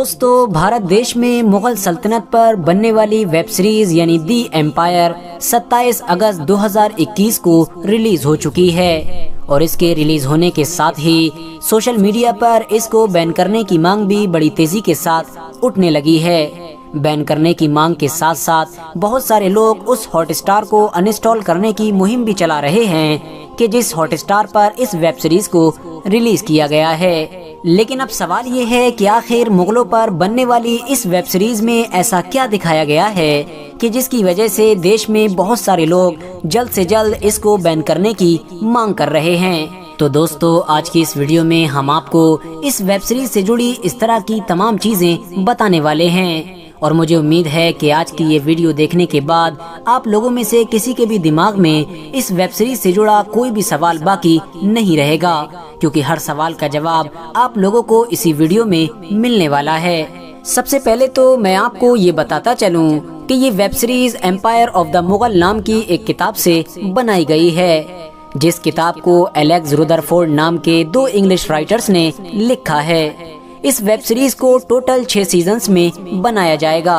दोस्तों, भारत देश में मुगल सल्तनत पर बनने वाली वेब सीरीज यानी दी एम्पायर 27 अगस्त 2021 को रिलीज हो चुकी है और इसके रिलीज होने के साथ ही सोशल मीडिया पर इसको बैन करने की मांग भी बड़ी तेजी के साथ उठने लगी है। बैन करने की मांग के साथ साथ बहुत सारे लोग उस हॉटस्टार को अनइंस्टॉल करने की मुहिम भी चला रहे हैं कि जिस हॉटस्टार पर इस वेब सीरीज को रिलीज किया गया है। लेकिन अब सवाल ये है कि आखिर मुगलों पर बनने वाली इस वेब सीरीज में ऐसा क्या दिखाया गया है कि जिसकी वजह से देश में बहुत सारे लोग जल्द से जल्द इसको बैन करने की मांग कर रहे हैं। तो दोस्तों, आज की इस वीडियो में हम आपको इस वेब सीरीज से जुड़ी इस तरह की तमाम चीजें बताने वाले हैं और मुझे उम्मीद है कि आज की ये वीडियो देखने के बाद आप लोगों में से किसी के भी दिमाग में इस वेब सीरीज से जुड़ा कोई भी सवाल बाकी नहीं रहेगा, क्योंकि हर सवाल का जवाब आप लोगों को इसी वीडियो में मिलने वाला है। सबसे पहले तो मैं आपको ये बताता चलूं कि ये web series empire of the Mughal नाम की एक किताब से बनाई गई है, जिस किताब को एलेक्स रुदरफोर्ड नाम के 2 इंग्लिश राइटर्स ने लिखा है। इस वेब सीरीज को टोटल 6 सीजन्स में बनाया जाएगा,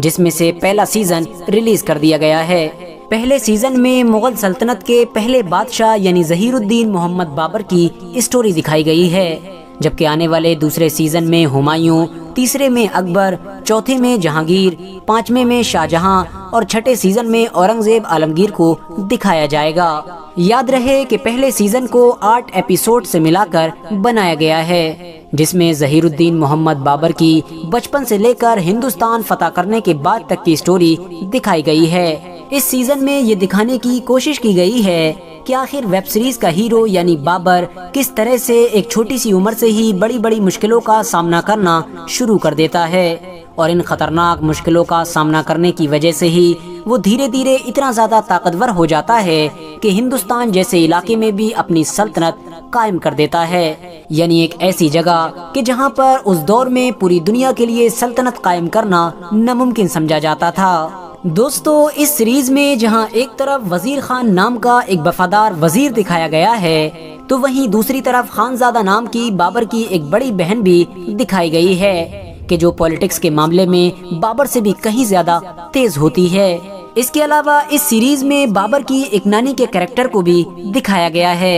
जिसमें से पहला सीजन रिलीज कर दिया गया है। पहले सीजन में मुगल सल्तनत के पहले बादशाह यानी ज़हीरुद्दीन मोहम्मद बाबर की स्टोरी दिखाई गई है, जबकि आने वाले दूसरे सीजन में हुमायूं, तीसरे में अकबर, चौथे में जहांगीर, 5वें में शाहजहां और छठे सीजन में औरंगजेब आलमगीर को दिखाया जाएगा। याद रहे कि पहले सीजन को 8 एपिसोड से मिलाकर बनाया गया है, जिसमें ज़हीरुद्दीन मोहम्मद बाबर की बचपन से लेकर हिंदुस्तान फतह करने के बाद तक की स्टोरी दिखाई गई है। इस सीजन में ये दिखाने की कोशिश की गई है कि आखिर वेब सीरीज का हीरो यानी बाबर किस तरह से एक छोटी सी उम्र से ही बड़ी बड़ी मुश्किलों का सामना करना शुरू कर देता है और इन खतरनाक मुश्किलों का सामना करने की वजह से ही वो धीरे धीरे इतना ज्यादा ताकतवर हो जाता है कि हिंदुस्तान जैसे इलाके में भी अपनी सल्तनत कायम कर देता है, यानी एक ऐसी जगह कि जहां पर उस दौर में पूरी दुनिया के लिए सल्तनत कायम करना नामुमकिन समझा जाता था। दोस्तों, इस सीरीज में जहां एक तरफ वजीर खान नाम का एक वफादार वजीर दिखाया गया है, तो वहीं दूसरी तरफ खानजादा नाम की बाबर की एक बड़ी बहन भी दिखाई गई है कि जो पॉलिटिक्स के मामले में बाबर से भी कहीं ज्यादा तेज होती है। इसके अलावा इस सीरीज में बाबर की एक नानी के कैरेक्टर को भी दिखाया गया है,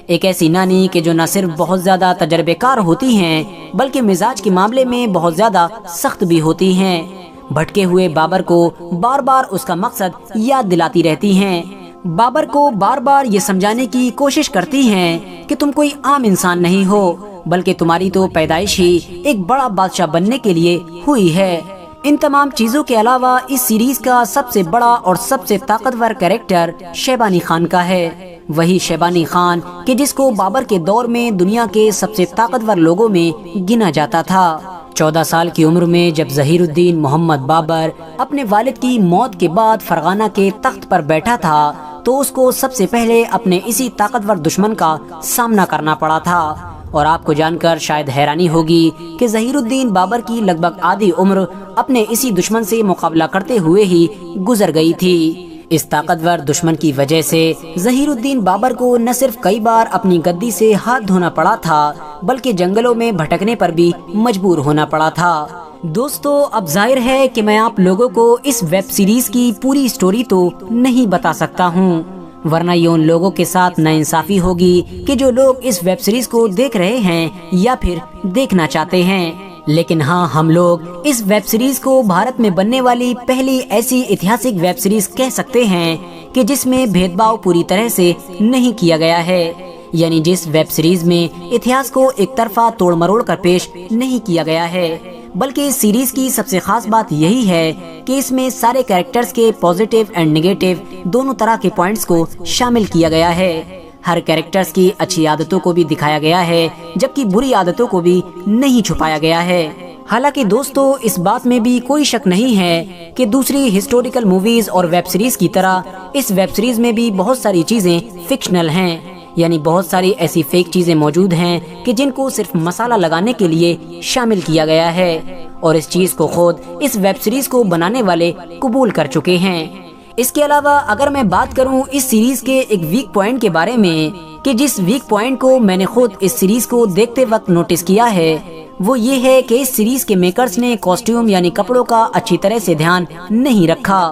एक ऐसी नानी कि जो न सिर्फ बहुत ज्यादा तजर्बेकार होती हैं, बल्कि मिजाज के मामले में बहुत ज्यादा सख्त भी होती हैं। भटके हुए बाबर को बार बार उसका मकसद याद दिलाती रहती हैं। बाबर को बार बार ये समझाने की कोशिश करती हैं कि तुम कोई आम इंसान नहीं हो, बल्कि तुम्हारी तो पैदाइश ही एक बड़ा बादशाह बनने के लिए हुई है। इन तमाम चीजों के अलावा इस सीरीज का सबसे बड़ा और सबसे ताकतवर कैरेक्टर शैबानी खान का है। वही शैबानी खान कि जिसको बाबर के दौर में दुनिया के सबसे ताकतवर लोगों में गिना जाता था। 14 साल की उम्र में जब ज़हीरुद्दीन मोहम्मद बाबर अपने वालिद की मौत के बाद फरगाना के तख्त पर बैठा था, तो उसको सबसे पहले अपने इसी ताकतवर दुश्मन का सामना करना पड़ा था। और आपको जानकर शायद हैरानी होगी कि ज़हीरुद्दीन बाबर की लगभग आधी उम्र अपने इसी दुश्मन से मुकाबला करते हुए ही गुजर गई थी। इस ताकतवर दुश्मन की वजह से ज़हीरुद्दीन बाबर को न सिर्फ कई बार अपनी गद्दी से हाथ धोना पड़ा था, बल्कि जंगलों में भटकने पर भी मजबूर होना पड़ा था। दोस्तों, अब जाहिर है कि मैं आप लोगों को इस वेब सीरीज की पूरी स्टोरी तो नहीं बता सकता हूँ, वरना ये उन लोगों के साथ नाइंसाफी होगी कि जो लोग इस वेब सीरीज को देख रहे हैं या फिर देखना चाहते हैं। लेकिन हाँ, हम लोग इस वेब सीरीज को भारत में बनने वाली पहली ऐसी ऐतिहासिक वेब सीरीज कह सकते हैं कि जिसमें भेदभाव पूरी तरह से नहीं किया गया है, यानी जिस वेब सीरीज में इतिहास को एक तरफा तोड़ मरोड़ कर पेश नहीं किया गया है, बल्कि इस सीरीज की सबसे खास बात यही है कि इसमें सारे कैरेक्टर्स के पॉजिटिव एंड नेगेटिव दोनों तरह के पॉइंट्स को शामिल किया गया है। हर कैरेक्टर्स की अच्छी आदतों को भी दिखाया गया है, जबकि बुरी आदतों को भी नहीं छुपाया गया है। हालांकि दोस्तों, इस बात में भी कोई शक नहीं है कि दूसरी हिस्टोरिकल मूवीज और वेब सीरीज की तरह इस वेब सीरीज में भी बहुत सारी चीजें फिक्शनल हैं, यानी बहुत सारी ऐसी फेक चीजें मौजूद हैं कि जिनको सिर्फ मसाला लगाने के लिए शामिल किया गया है और इस चीज को खुद इस वेब सीरीज को बनाने वाले कबूल कर चुके हैं। इसके अलावा अगर मैं बात करूं इस सीरीज के एक वीक पॉइंट के बारे में कि जिस वीक पॉइंट को मैंने खुद इस सीरीज को देखते वक्त नोटिस किया है, वो ये है कि इस सीरीज के मेकर्स ने कॉस्ट्यूम यानी कपड़ों का अच्छी तरह से ध्यान नहीं रखा।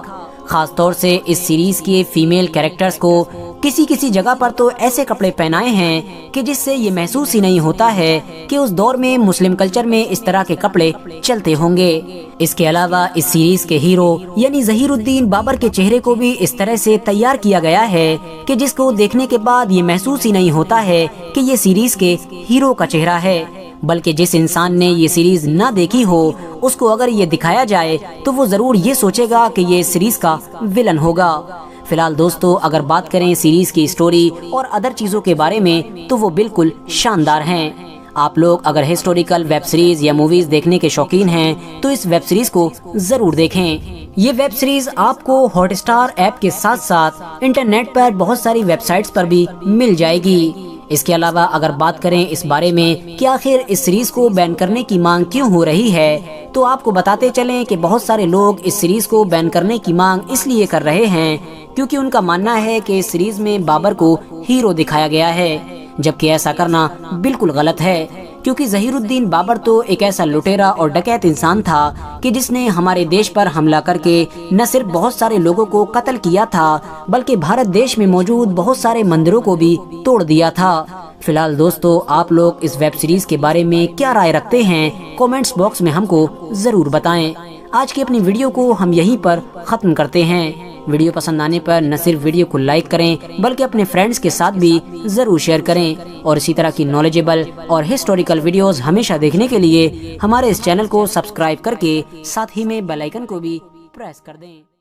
खास तौर से इस सीरीज के फीमेल कैरेक्टर्स को किसी जगह पर तो ऐसे कपड़े पहनाए हैं कि जिससे ये महसूस ही नहीं होता है कि उस दौर में मुस्लिम कल्चर में इस तरह के कपड़े चलते होंगे। इसके अलावा इस सीरीज के हीरो यानी ज़हीरुद्दीन बाबर के चेहरे को भी इस तरह से तैयार किया गया है कि जिसको देखने के बाद ये महसूस ही नहीं होता है कि ये सीरीज के हीरो का चेहरा है, बल्कि जिस इंसान ने ये सीरीज ना देखी हो उसको अगर ये दिखाया जाए तो वो जरूर ये सोचेगा कि ये सीरीज का विलन होगा। फिलहाल दोस्तों, अगर बात करें सीरीज की स्टोरी और अदर चीजों के बारे में तो वो बिल्कुल शानदार हैं। आप लोग अगर हिस्टोरिकल वेब सीरीज या मूवीज देखने के शौकीन हैं तो इस वेब सीरीज को जरूर देखें। ये वेब सीरीज आपको हॉटस्टार ऐप के साथ साथ इंटरनेट पर बहुत सारी वेबसाइट्स पर भी मिल जाएगी। इसके अलावा अगर बात करें इस बारे में कि आखिर इस सीरीज को बैन करने की मांग क्यों हो रही है, तो आपको बताते चलें कि बहुत सारे लोग इस सीरीज को बैन करने की मांग इसलिए कर रहे हैं क्योंकि उनका मानना है कि इस सीरीज में बाबर को हीरो दिखाया गया है, जबकि ऐसा करना बिल्कुल गलत है। क्योंकि ज़हीरुद्दीन बाबर तो एक ऐसा लुटेरा और डकैत इंसान था कि जिसने हमारे देश पर हमला करके न सिर्फ बहुत सारे लोगों को कत्ल किया था बल्कि भारत देश में मौजूद बहुत सारे मंदिरों को भी तोड़ दिया था। फिलहाल दोस्तों, आप लोग इस वेब सीरीज के बारे में क्या राय रखते हैं, कमेंट्स बॉक्स में हमको जरूर बताएं। आज की अपनी वीडियो को हम यहीं पर खत्म करते हैं। वीडियो पसंद आने पर न सिर्फ वीडियो को लाइक करें बल्कि अपने फ्रेंड्स के साथ भी जरूर शेयर करें और इसी तरह की नॉलेजेबल और हिस्टोरिकल वीडियोस हमेशा देखने के लिए हमारे इस चैनल को सब्सक्राइब करके साथ ही में बेल आइकन को भी प्रेस कर दें।